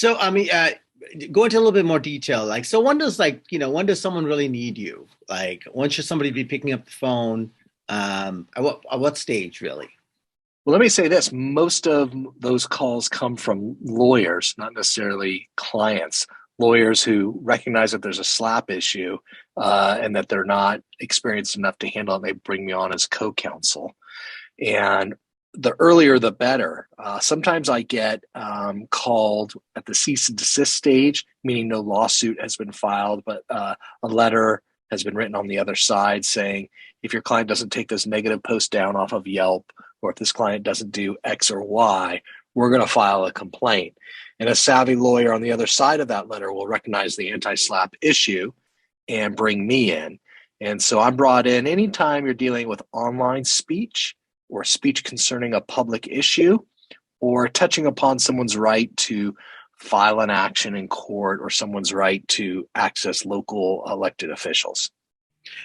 So, I mean, go into a little bit more detail. Like, so when does when does someone really need you? Like, when should somebody be picking up the phone? At what stage, really? Well, let me say this. Most of those calls come from lawyers, not necessarily clients. Lawyers who recognize that there's a SLAPP issue and that they're not experienced enough to handle it. They bring me on as co-counsel. And the earlier, the better. Sometimes I get called at the cease and desist stage, meaning no lawsuit has been filed, but a letter has been written on the other side saying, if your client doesn't take this negative post down off of Yelp, or if this client doesn't do X or Y, we're going to file a complaint. And a savvy lawyer on the other side of that letter will recognize the anti-SLAPP issue and bring me in. And so I'm brought in anytime you're dealing with online speech or speech concerning a public issue or touching upon someone's right to file an action in court or someone's right to access local elected officials.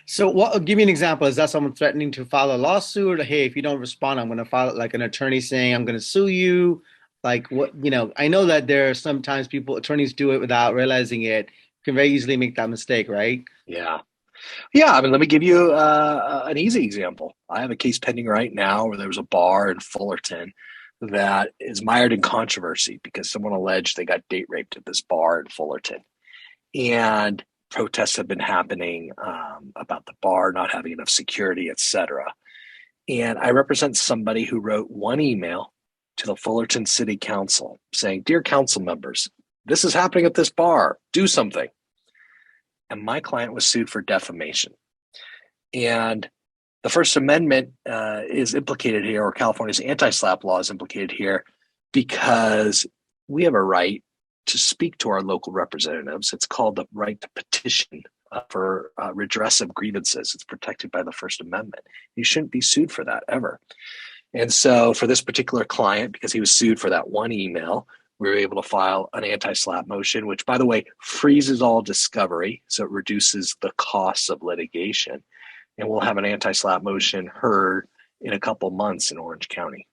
So, give me an example. Is that someone threatening to file a lawsuit? Or, hey, if you don't respond, I'm going to file like an attorney saying I'm going to sue you. Like what, I know that there are sometimes attorneys do it without realizing it, can very easily make that mistake, right? Yeah. Yeah, I mean, let me give you an easy example. I have a case pending right now where there was a bar in Fullerton that is mired in controversy because someone alleged they got date raped at this bar in Fullerton. And protests have been happening about the bar not having enough security, et cetera. And I represent somebody who wrote one email to the Fullerton City Council saying, "Dear council members, this is happening at this bar. Do something." And my client was sued for defamation. And the First Amendment is implicated here, or California's anti-SLAPP law is implicated here, because we have a right to speak to our local representatives. It's called the right to petition for redress of grievances. It's protected by the First Amendment. You shouldn't be sued for that ever. And so for this particular client, because he was sued for that one email, we were able to file an anti-SLAPP motion, which, by the way, freezes all discovery. So it reduces the costs of litigation. And we'll have an anti-SLAPP motion heard in a couple months in Orange County.